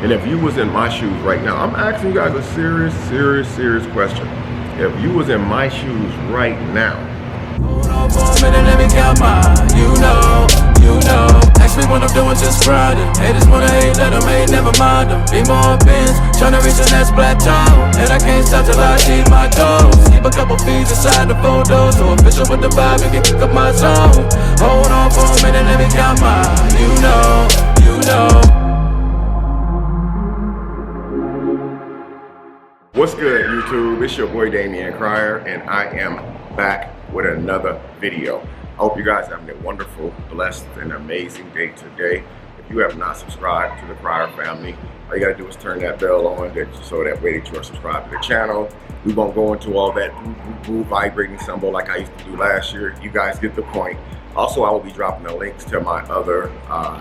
And if you was in my shoes right now, I'm asking you guys a serious question. If you was in my shoes right now, hold on for a minute, let me count mine. You know. Ask me what I'm doing, just grinding. Haters wanna hate, let them hate, never mind them. Be more bins, tryna reach the next plateau. And I can't stop till I achieve my goals. Keep a couple fees inside the photos, so official with the vibe and can pick up my zone. Hold on for a minute, let me count mine. You know. What's good, YouTube? It's your boy Damian Cryer, and I am back with another video. I hope you guys are having a wonderful, blessed, and amazing day today. If you have not subscribed to the Cryer family, all you gotta do is turn that bell on so that way that you are subscribed to the channel. We won't go into all that boo vibrating symbol like I used to do last year. You guys get the point. Also, I will be dropping the links to my other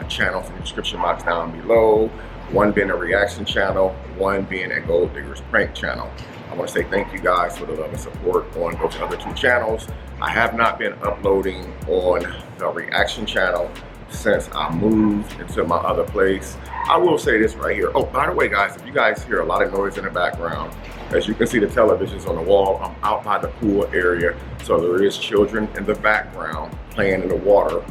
channels in the description box down below. One being a reaction channel, one being a Gold Diggers prank channel. I want to say thank you guys for the love and support on those other two channels. I have not been uploading on the reaction channel since I moved into my other place. I will say this right here. Oh, by the way, guys, if you guys hear a lot of noise in the background, as you can see the television's on the wall, I'm out by the pool area, so there is children in the background playing in the water.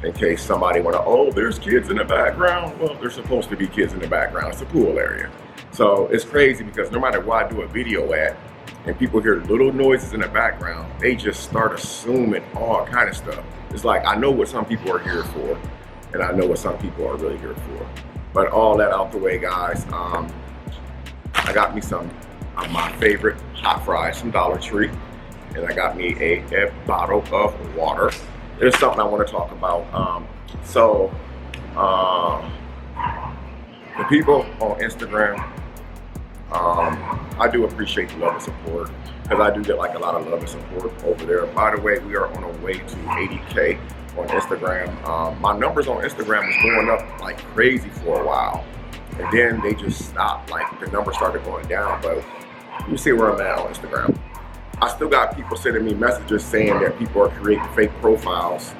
In case somebody wanna, oh, there's kids in the background. Well, there's supposed to be kids in the background. It's a pool area. So it's crazy because no matter what I do a video at, and people hear little noises in the background, they just start assuming all kind of stuff. It's like, I know what some people are here for, and I know what some people are really here for. But all that out the way, guys, I got me some of my favorite hot fries from Dollar Tree, and I got me a bottle of water. There's something I want to talk about. The people on Instagram, I do appreciate the love and support, because I do get like a lot of love and support over there. By the way, we are on our way to 80K on Instagram. My numbers on Instagram was going up like crazy for a while, and then they just stopped. Like the numbers started going down, but you see where I'm at on Instagram. I still got people sending me messages saying that people are creating fake profiles.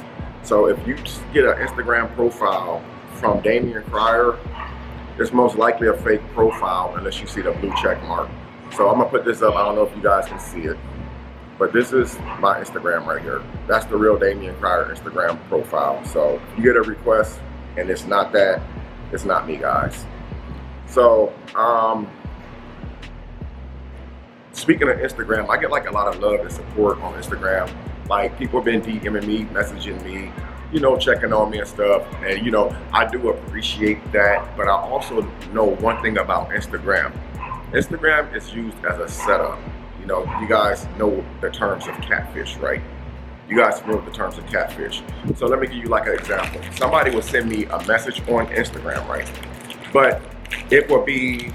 So if you get an Instagram profile from Damian Cryer, it's most likely a fake profile unless you see the blue check mark. So I'm gonna put this up. I don't know if you guys can see it, but this is my Instagram right here. That's the real Damian Cryer Instagram profile. So if you get a request and it's not that, it's not me, guys. So, speaking of Instagram, I get like a lot of love and support on Instagram. Like people have been DMing me, messaging me, you know, checking on me and stuff. And you know, I do appreciate that. But I also know one thing about Instagram. Instagram is used as a setup. You know, you guys know the terms of catfish, right? You guys know the terms of catfish. So let me give you like an example. Somebody will send me a message on Instagram, right? But it will be,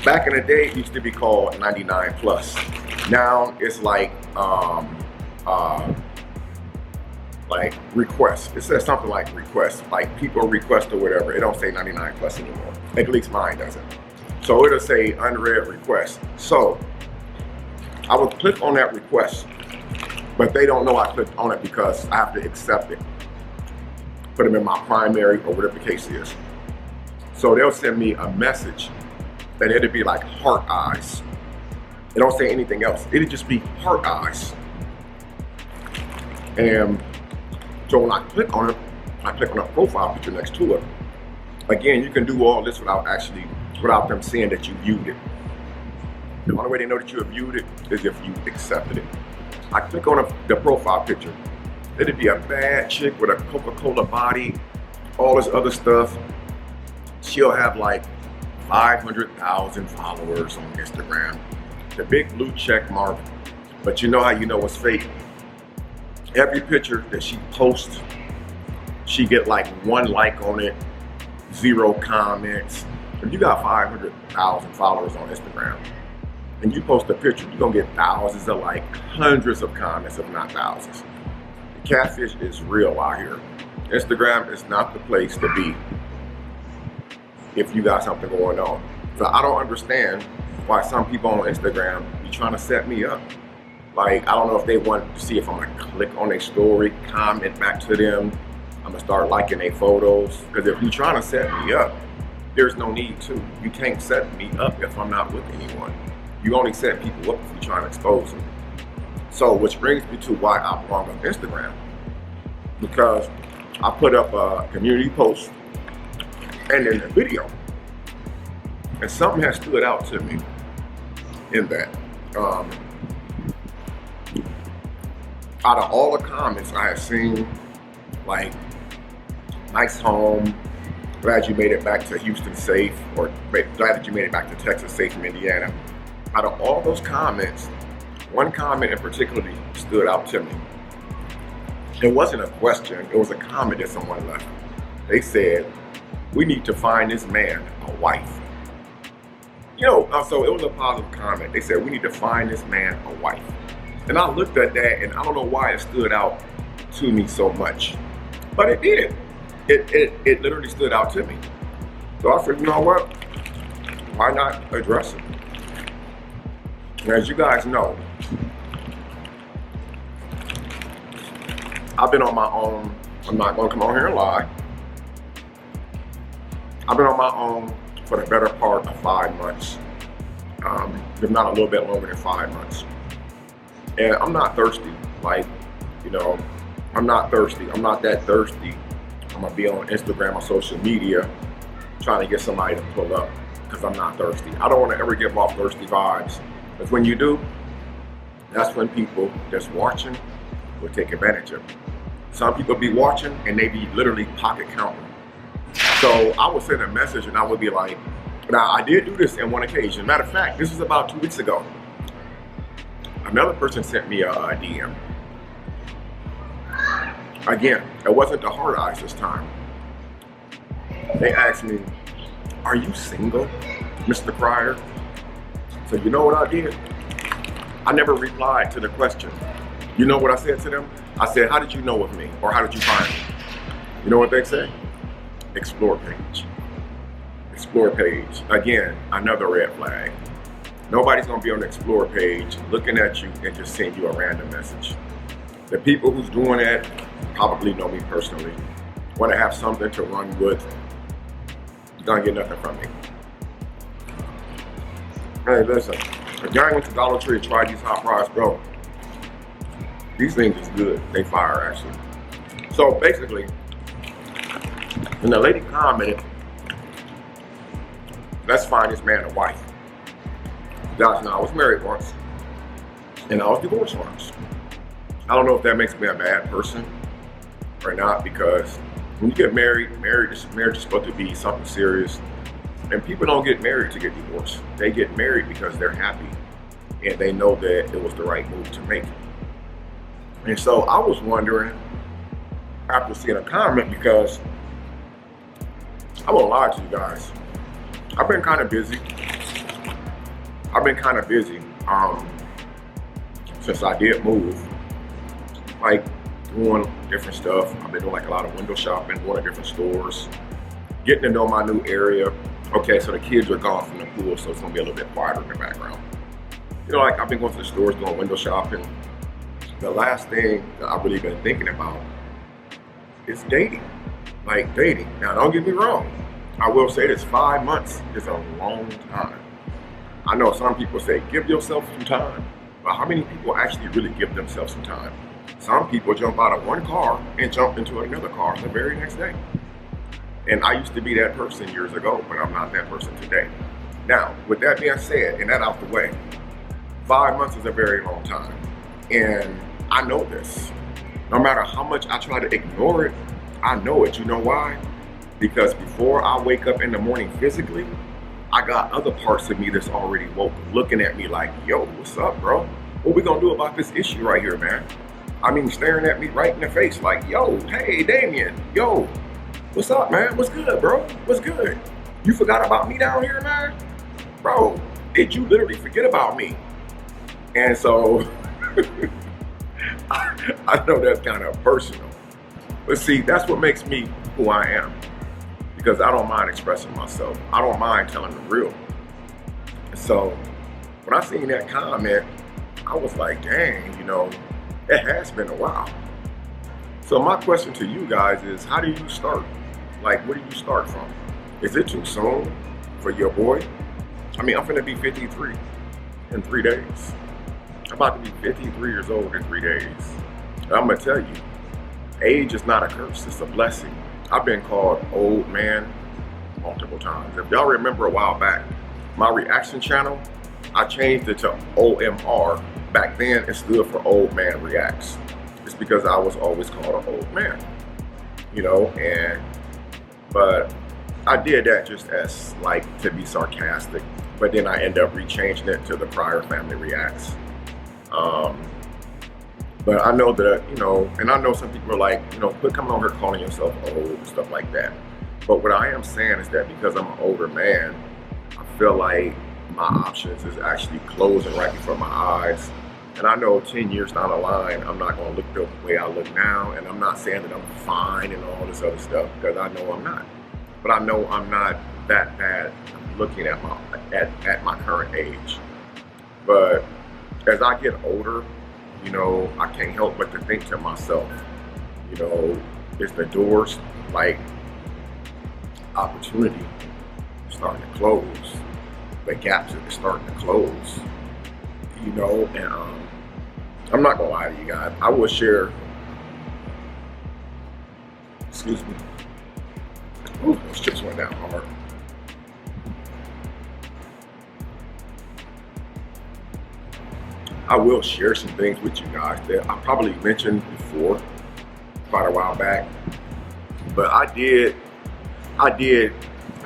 back in the day, it used to be called 99 plus. Now it's like request. It says something like request, like people request or whatever. It don't say 99 plus anymore. At least mine doesn't. So it'll say unread request. So I will click on that request, but they don't know I clicked on it because I have to accept it. Put them in my primary or whatever the case is. So they'll send me a message and it'll be like heart eyes. It don't say anything else. It'll just be heart eyes. And so when I click on it, I click on a profile picture next to it. Again, you can do all this without them seeing that you viewed it. The only way they know that you have viewed it is if you accepted it. I click on the profile picture. It'll be a bad chick with a Coca-Cola body, all this other stuff. She'll have like 500,000 followers on Instagram. The big blue check mark. But you know how you know it's fake? Every picture that she posts, she get like 1 like on it, 0 comments. If you got 500,000 followers on Instagram and you post a picture, you're gonna get thousands of like hundreds of comments, if not thousands. The catfish is real out here. Instagram is not the place to be if you got something going on. So I don't understand why some people on Instagram be trying to set me up. Like, I don't know if they want to see if I'm gonna click on their story, comment back to them. I'm gonna start liking their photos. Because if you're trying to set me up, there's no need to. You can't set me up if I'm not with anyone. You only set people up if you're trying to expose them. So, which brings me to why I belong on Instagram. Because I put up a community post and then a video. And something has stood out to me in that. Out of all the comments I have seen, like, nice home, glad you made it back to Houston safe, or glad that you made it back to Texas safe from Indiana. Out of all those comments, one comment in particular stood out to me. It wasn't a question, it was a comment that someone left. They said, we need to find this man a wife. You know, so it was a positive comment. They said, we need to find this man a wife. And I looked at that and I don't know why it stood out to me so much, but it did. It literally stood out to me. So I said, you know what? Why not address it? And as you guys know, I've been on my own. I'm not going to come on here and lie. I've been on my own for the better part of 5 months, if not a little bit longer than 5 months. And I'm not thirsty. Like, you know, I'm not thirsty. I'm not that thirsty. I'm going to be on Instagram or social media trying to get somebody to pull up because I'm not thirsty. I don't want to ever give off thirsty vibes. Because when you do, that's when people that's watching will take advantage of it. Some people be watching and they be literally pocket counting. So I would send a message and I would be like, now I did do this on one occasion. Matter of fact, this was about 2 weeks ago. Another person sent me a DM. Again, it wasn't the hard eyes this time. They asked me, are you single, Mr. Crier? So you know what I did? I never replied to the question. You know what I said to them? I said, how did you know of me? Or how did you find me? You know what they say? Explore page. Explore page. Again, another red flag. Nobody's gonna be on the explore page looking at you and just send you a random message. The people who's doing that probably know me personally. Want to have something to run with. You're gonna get nothing from me. Hey, listen. A guy went to Dollar Tree and tried these hot fries, bro. These things is good. They fire, actually. So basically, when the lady commented, let's find this man a wife. Guys, now I was married once, and I was divorced once. I don't know if that makes me a bad person or not, because when you get married, marriage is supposed to be something serious. And people don't get married to get divorced. They get married because they're happy and they know that it was the right move to make. And so I was wondering, after seeing a comment, because I won't lie to you guys, I've been kind of busy. Since I did move, like doing different stuff. I've been doing like a lot of window shopping, going to different stores, getting to know my new area. Okay, so the kids are gone from the pool, so it's gonna be a little bit quieter in the background. You know, like I've been going to the stores, doing window shopping. The last thing that I've really been thinking about is dating. Like dating. Now, don't get me wrong. I will say this, 5 months is a long time. I know some people say, give yourself some time. But how many people actually really give themselves some time? Some people jump out of one car and jump into another car the very next day. And I used to be that person years ago, but I'm not that person today. Now, with that being said, and that out the way, 5 months is a very long time. And I know this. No matter how much I try to ignore it, I know it. You know why? Because before I wake up in the morning physically, I got other parts of me that's already woke, looking at me like, yo, what's up, bro? What we gonna do about this issue right here, man? I mean, staring at me right in the face like, yo, hey, Damien, yo, what's up, man? What's good, bro? What's good? You forgot about me down here, man? Bro, did you literally forget about me? And so, I know that's kind of personal. But see, that's what makes me who I am. Because I don't mind expressing myself. I don't mind telling the real. So, when I seen that comment, I was like, dang, you know, it has been a while. So my question to you guys is, how do you start? Like, where do you start from? Is it too soon for your boy? I mean, I'm gonna be 53 in 3 days. I'm about to be 53 years old in 3 days. And I'm gonna tell you, age is not a curse, it's a blessing. I've been called old man multiple times. If y'all remember a while back, my reaction channel, I changed it to OMR. Back then, it stood for Old Man Reacts. It's because I was always called an old man, you know, but I did that just as like to be sarcastic, but then I ended up rechanging it to the Crier Family Reacts. But I know that, you know, and I know some people are like, you know, quit coming on here calling yourself old and stuff like that. But what I am saying is that because I'm an older man, I feel like my options is actually closing right before my eyes. And I know 10 years down the line, I'm not gonna look the way I look now. And I'm not saying that I'm fine and all this other stuff, because I know I'm not. But I know I'm not that bad looking at my current age. But as I get older, you know, I can't help but to think to myself, you know, is the doors, like, opportunity starting to close? The gaps are starting to close, you know? And I'm not gonna lie to you guys, I will share, excuse me, ooh, those chips went down hard. I will share some things with you guys that I probably mentioned before, quite a while back. But I did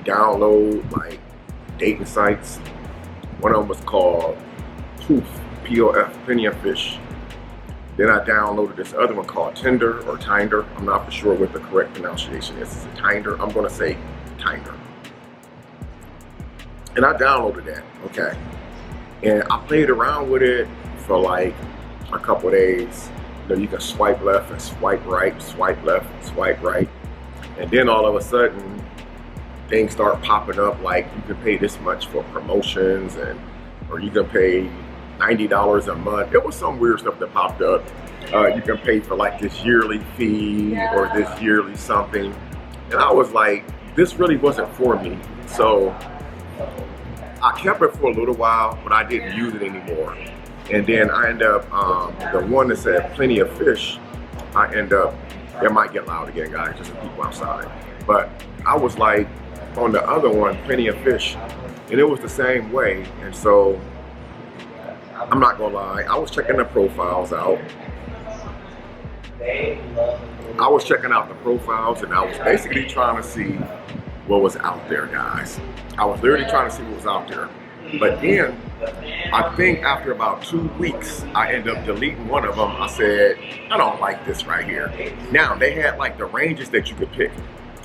download like dating sites. One of them was called P.O.F, P.O.F, Plenty of Fish. Then I downloaded this other one called Tinder or Tinder. I'm not for sure what the correct pronunciation is. Is it Tinder? I'm gonna say Tinder. And I downloaded that, okay. And I played around with it for like a couple of days. You know, you can swipe left and swipe right, swipe left, swipe right. And then all of a sudden, things start popping up like you can pay this much for promotions, or you can pay $90 a month. It was some weird stuff that popped up. You can pay for like this yearly fee or this yearly something. And I was like, this really wasn't for me. So I kept it for a little while, but I didn't use it anymore. And then I end up, the one that said Plenty of Fish, I end up, it might get loud again, guys, just some people outside. But I was like, on the other one, Plenty of Fish, and it was the same way. And so, I'm not gonna lie, I was checking the profiles out. I was checking out the profiles, and I was basically trying to see what was out there, guys. I was literally trying to see what was out there. But then, I think after about 2 weeks, I ended up deleting one of them. I said, I don't like this right here. Now, they had like the ranges that you could pick.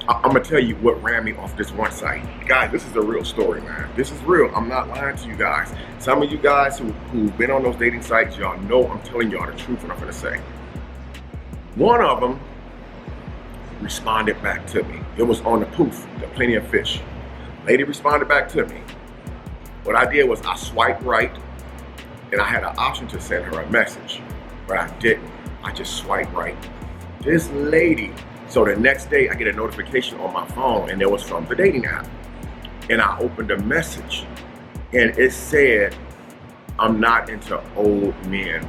I'm gonna tell you what ran me off this one site. Guys, this is a real story, man. This is real, I'm not lying to you guys. Some of you guys who've been on those dating sites, y'all know I'm telling y'all the truth what I'm gonna say. One of them responded back to me. It was on the P.O.F, the Plenty of Fish. Lady responded back to me. What I did was I swiped right, and I had an option to send her a message, but I didn't. I just swiped right. This lady, so the next day I get a notification on my phone, and it was from the dating app. And I opened a message, and it said, I'm not into old men.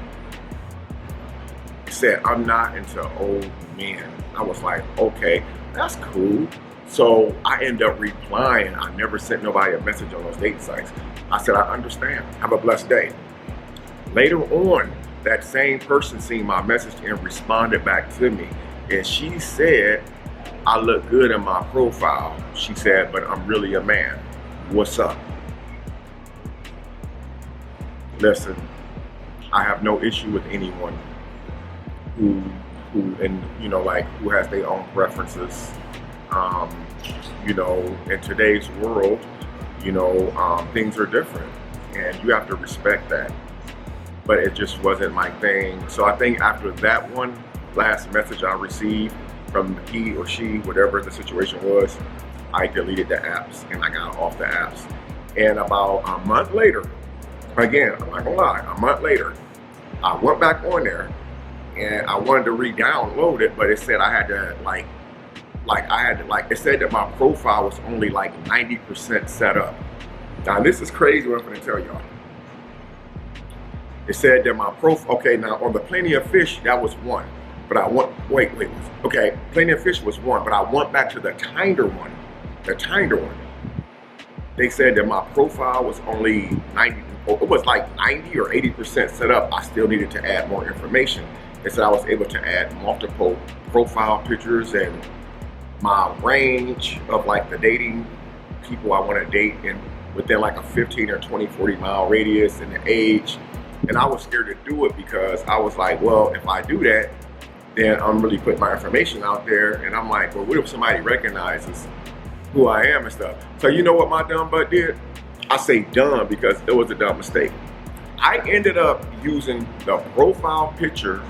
It said, I'm not into old men. I was like, okay, that's cool. So I end up replying. I never sent nobody a message on those dating sites. I said, I understand. Have a blessed day. Later on, that same person seen my message and responded back to me. And she said, I look good in my profile. She said, but I'm really a man. What's up? Listen, I have no issue with anyone who has their own preferences. You know, in today's world, things are different, and you have to respect that. But it just wasn't my thing. So I think after that one last message I received from he or she, whatever the situation was, I deleted the apps and I got off the apps. And about a month later, again, I'm not gonna lie, a month later, I went back on there and I wanted to re-download it, but it said I had to like like I had to, like, it said that my profile was only like 90% set up. Now this is crazy what I'm gonna tell y'all. It said that my profile, okay, now on the Plenty of Fish, that was 1. But I want, wait, okay, Plenty of Fish was 1, but I went back to the Tinder one. The Tinder one. They said that my profile was only 90, it was like 90 or 80% set up. I still needed to add more information. They said I was able to add multiple profile pictures and my range of like the dating people I want to date in within like a 15 or 20, 40 mile radius and the age. And I was scared to do it because I was like, well, if I do that, then I'm really putting my information out there. And I'm like, well, what if somebody recognizes who I am and stuff? So you know what my dumb butt did? I say dumb because it was a dumb mistake. I ended up using the profile picture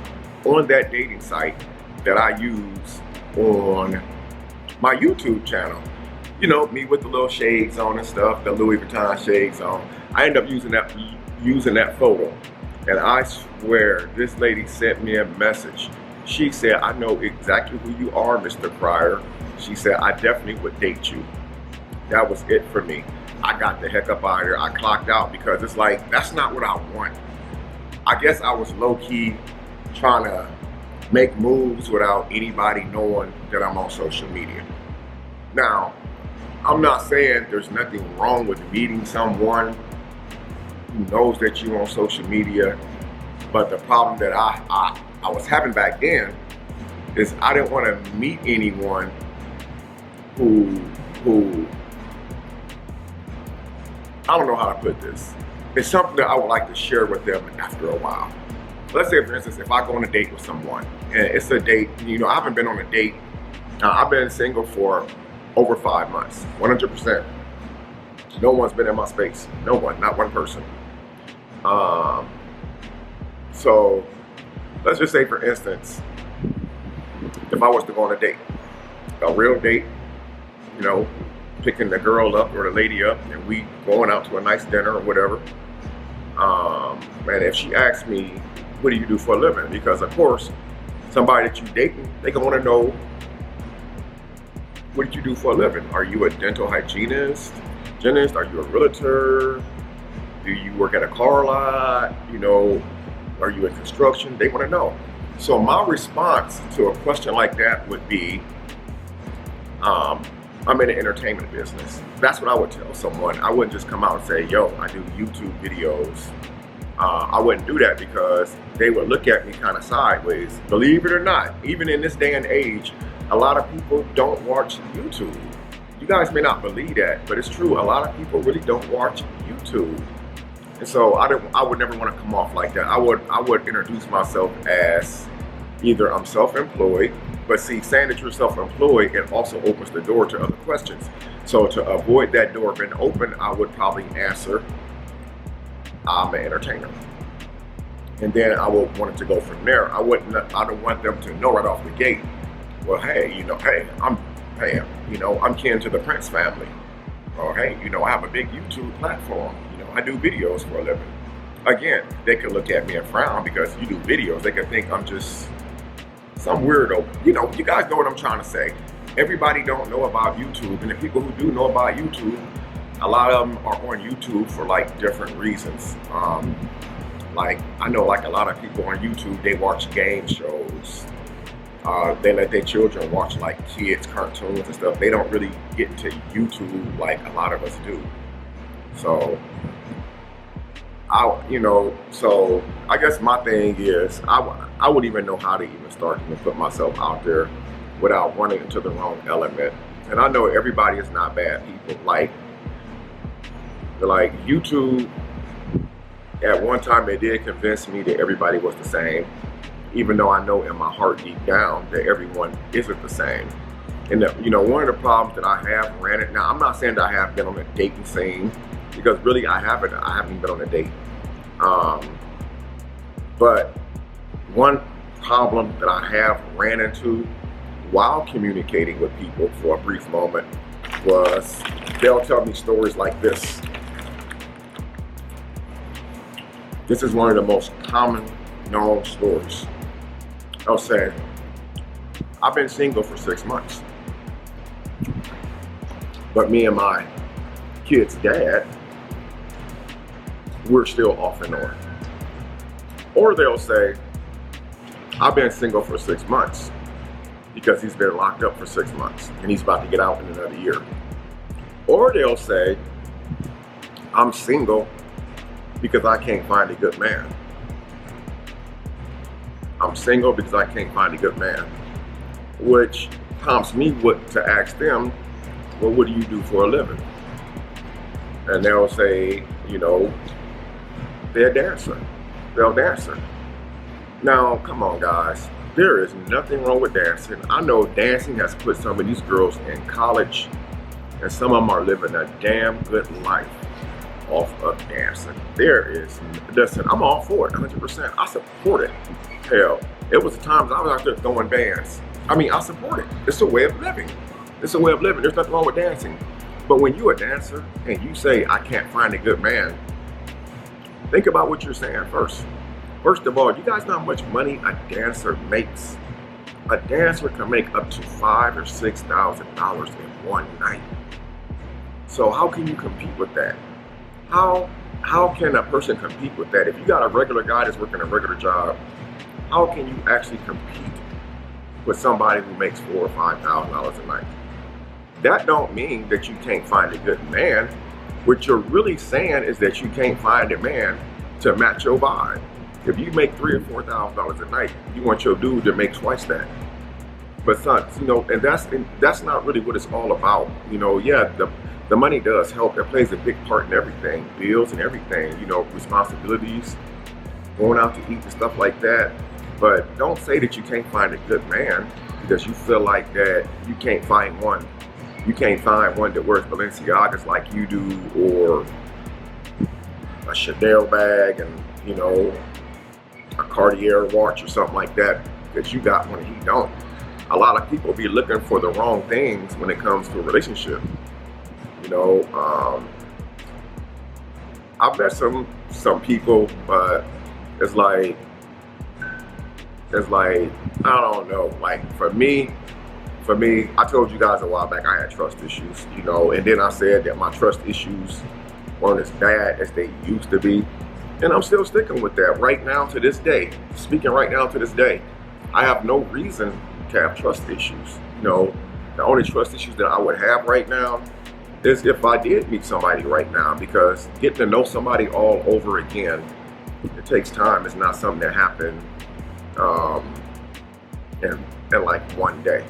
on that dating site that I use on my YouTube channel. You know, me with the little shades on and stuff, the Louis Vuitton shades on. I ended up using that photo. And I swear, this lady sent me a message. She said, I know exactly who you are, Mr. Cryer. She said, I definitely would date you. That was it for me. I got the heck up out of here. I clocked out because it's like, that's not what I want. I guess I was low-key trying to make moves without anybody knowing that I'm on social media. Now, I'm not saying there's nothing wrong with meeting someone who knows that you're on social media, but the problem that I was having back then is I didn't want to meet anyone who I don't know how to put this. It's something that I would like to share with them after a while. Let's say, for instance, if I go on a date with someone, and it's a date, you know, I haven't been on a date. Now, I've been single for over 5 months, 100%. No one's been in my space. No one, not one person. So let's just say, for instance, if I was to go on a date, a real date, you know, picking the girl up or the lady up and we going out to a nice dinner or whatever. And if she asks me, what do you do for a living? Because of course, somebody that you dating, they gonna wanna know, what do you do for a living? Are you a dental hygienist? Are you a realtor? Do you work at a car lot? You know, are you in construction? They wanna know. So my response to a question like that would be, I'm in the entertainment business. That's what I would tell someone. I wouldn't just come out and say, yo, I do YouTube videos. I wouldn't do that because they would look at me kind of sideways. Believe it or not, even in this day and age, a lot of people don't watch YouTube. You guys may not believe that, but it's true. A lot of people really don't watch YouTube. And so I would never want to come off like that. I would introduce myself as either I'm self-employed, but see, saying that you're self-employed, it also opens the door to other questions. So to avoid that door being open, I would probably answer, I'm an entertainer. And then I would want it to go from there. I don't want them to know right off the gate, well, hey, you know, I'm kin to the Prince family. Or hey, you know, I have a big YouTube platform. You know, I do videos for a living. Again, they could look at me and frown because you do videos. They could think I'm just some weirdo. You know, you guys know what I'm trying to say. Everybody don't know about YouTube, and the people who do know about YouTube, a lot of them are on YouTube for like different reasons. Like I know like a lot of people on YouTube, they watch game shows. They let their children watch like kids cartoons and stuff. They don't really get into YouTube like a lot of us do. So I guess my thing is I wouldn't even know how to even start to put myself out there without running into the wrong element. And I know everybody is not bad people. Like YouTube, at one time it did convince me that everybody was the same, even though I know in my heart deep down that everyone isn't the same. And you know, one of the problems that I have ran it. Now I'm not saying that I have been on a dating scene, because really I haven't been on a date. But one problem that I have ran into while communicating with people for a brief moment was they'll tell me stories like this. This is one of the most common known stories. I'll say, I've been single for 6 months. but me and my kid's dad, we're still off and on. Or they'll say, I've been single for 6 months because he's been locked up for 6 months and he's about to get out in another year. Or they'll say, I'm single because I can't find a good man. I'm single because I can't find a good man. Which prompts me to ask them, well, what do you do for a living? And they'll say, you know, they're a dancer. They're a dancer. Now, come on, guys. There is nothing wrong with dancing. I know dancing has put some of these girls in college, and some of them are living a damn good life off of dancing. Listen, I'm all for it, 100%. I support it. Hell, it was the times I was out there throwing bands. I mean, I support it. It's a way of living. It's a way of living. There's nothing wrong with dancing. But when you're a dancer and you say, I can't find a good man, think about what you're saying first. First of all, you guys know how much money a dancer makes? A dancer can make up to $5,000 or $6,000 in one night. So how can you compete with that? How can a person compete with that? If you got a regular guy that's working a regular job, how can you actually compete with somebody who makes $4,000 or $5,000 a night? That don't mean that you can't find a good man. What you're really saying is that you can't find a man to match your vibe. If you make $3,000 or $4,000 a night, you want your dude to make twice that. But son, you know, and that's not really what it's all about. You know, yeah, the money does help. It plays a big part in everything, bills and everything. You know, responsibilities, going out to eat and stuff like that. But don't say that you can't find a good man because you feel like that you can't find one. You can't find one that wears Balenciagas like you do, or a Chanel bag and, you know, a Cartier watch or something like that you got when he don't. A lot of people be looking for the wrong things when it comes to a relationship. You know, I've met some people, but it's like, I don't know, like for me, I told you guys a while back I had trust issues, you know, and then I said that my trust issues weren't as bad as they used to be. And I'm still sticking with that right now to this day. Speaking right now to this day, I have no reason to have trust issues. You know, the only trust issues that I would have right now is if I did meet somebody right now, because getting to know somebody all over again, it takes time. It's not something that happened in like one day.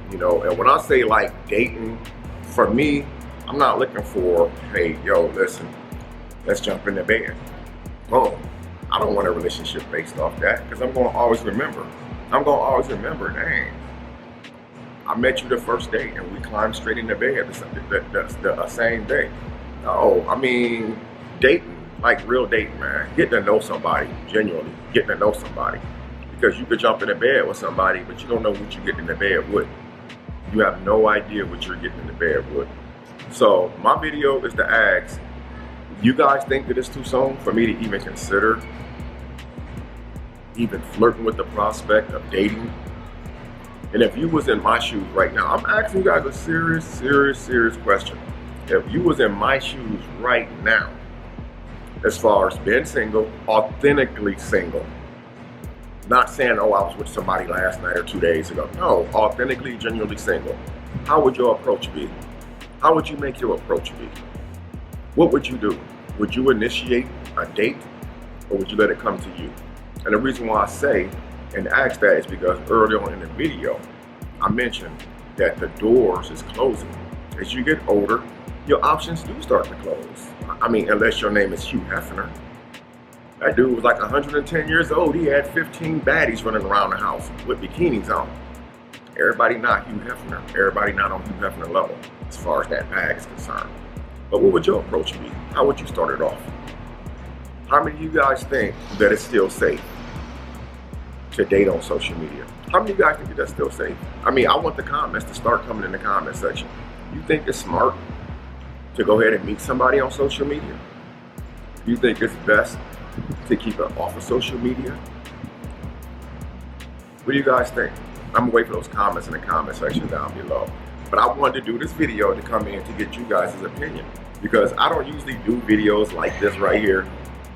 You know, and when I say like dating, for me, I'm not looking for, hey, yo, listen, let's jump in the bed. Boom. I don't want a relationship based off that, because I'm going to always remember. Dang, I met you the first day and we climbed straight in the bed the same day. Oh, I mean, dating, like real dating, man. Getting to know somebody, genuinely getting to know somebody. Because you could jump in the bed with somebody, but you don't know what you get in the bed with. You have no idea what you're getting in the bed with. So my video is to ask, you guys think that it's too soon for me to even consider even flirting with the prospect of dating? And if you was in my shoes right now, I'm asking you guys a serious question. If you was in my shoes right now, as far as being single, authentically single, not saying, oh, I was with somebody last night or 2 days ago. No, authentically, genuinely single. How would your approach be? How would you make your approach be? What would you do? Would you initiate a date, or would you let it come to you? And the reason why I say and ask that is because early on in the video, I mentioned that the doors is closing. As you get older, your options do start to close. I mean, unless your name is Hugh Hefner. That dude was like 110 years old. He had 15 baddies running around the house with bikinis on. Everybody not Hugh Hefner. Everybody not on Hugh Hefner level as far as that bag is concerned. But what would your approach be? How would you start it off? How many of you guys think that it's still safe to date on social media? How many of you guys think that that's still safe? I mean, I want the comments to start coming in the comment section. You think it's smart to go ahead and meet somebody on social media? You think it's best to keep it off of social media? What do you guys think? I'm gonna wait for those comments in the comment section down below. But I wanted to do this video to come in to get you guys' opinion, because I don't usually do videos like this right here.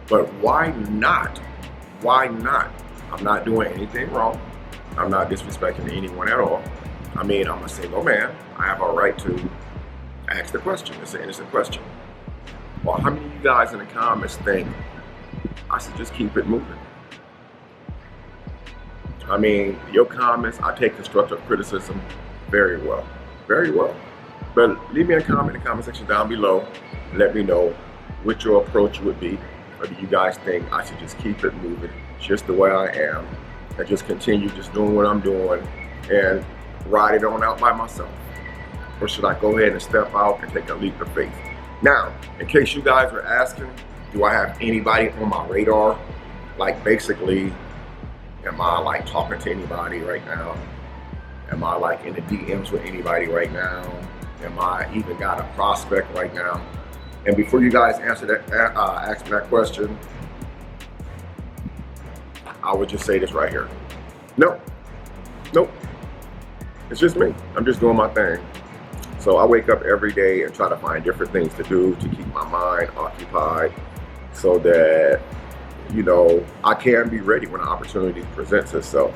But why not? Why not? I'm not doing anything wrong. I'm not disrespecting anyone at all. I mean, I'm a single man. I have a right to ask the question. It's an innocent question. Well, how many of you guys in the comments think I should just keep it moving? I mean, your comments, I take constructive criticism very well. Very well. But leave me a comment in the comment section down below. Let me know what your approach would be. Or do you guys think I should just keep it moving just the way I am and just continue just doing what I'm doing and ride it on out by myself? Or should I go ahead and step out and take a leap of faith? Now, in case you guys are asking, do I have anybody on my radar? Like, basically, am I like talking to anybody right now? Am I like in the DMs with anybody right now? Am I even got a prospect right now? And before you guys answer that, ask me that question, I would just say this right here. Nope. Nope. It's just me. I'm just doing my thing. So I wake up every day and try to find different things to do to keep my mind occupied so that, you know, I can be ready when an opportunity presents itself.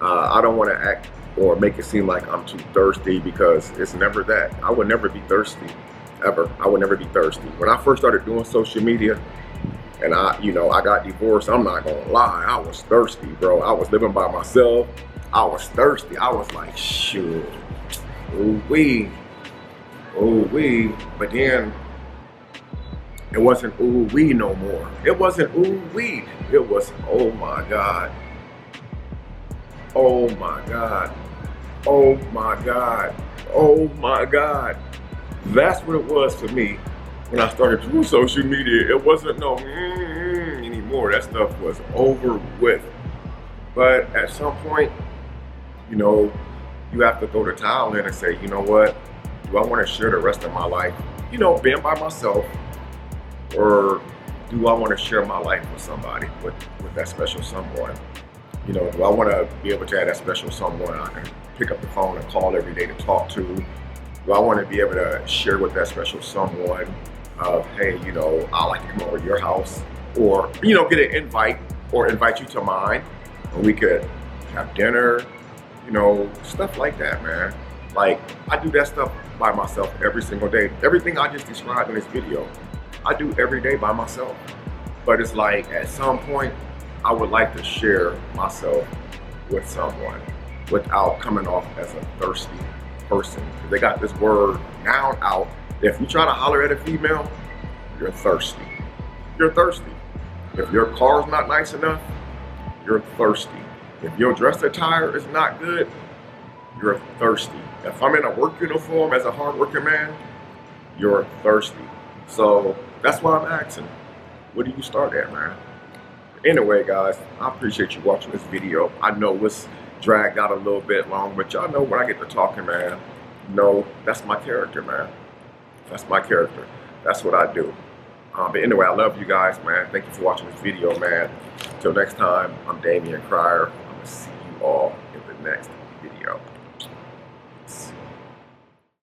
I don't want to act or make it seem like I'm too thirsty, because it's never that. I would never be thirsty, ever. I would never be thirsty. When I first started doing social media and I got divorced, I'm not gonna lie, I was thirsty, bro. I was living by myself. I was thirsty. I was like, shoot, ooh-wee. But then it wasn't ooh-wee no more. It wasn't ooh-wee. It was, oh my God. Oh my God. Oh my God. Oh my God. That's what it was for me when I started doing social media. It wasn't no anymore. That stuff was over with. But at some point, you know, you have to throw the towel in and say, you know what? Do I want to share the rest of my life, you know, being by myself? Or do I want to share my life with somebody, with that special someone? You know, do I want to be able to have that special someone I can pick up the phone and call every day to talk to? Do I want to be able to share with that special someone of, hey, you know, I like to come over to your house, or, you know, get an invite or invite you to mine, and we could have dinner, you know, stuff like that, man. Like, I do that stuff by myself every single day. Everything I just described in this video, I do every day by myself. But it's like, at some point, I would like to share myself with someone without coming off as a thirsty person. They got this word now out. If you try to holler at a female, you're thirsty. You're thirsty. If your car's not nice enough, you're thirsty. If your dress attire is not good, you're thirsty. If I'm in a work uniform as a hardworking man, you're thirsty. So that's why I'm asking, where do you start at, man? Anyway, guys, I appreciate you watching this video. I know it's dragged out a little bit long, but y'all know when I get to talking, man, you know, that's my character, man. That's my character. That's what I do. But anyway, I love you guys, man. Thank you for watching this video, man. Until next time, I'm Damian Cryer. I'm going to see you all in the next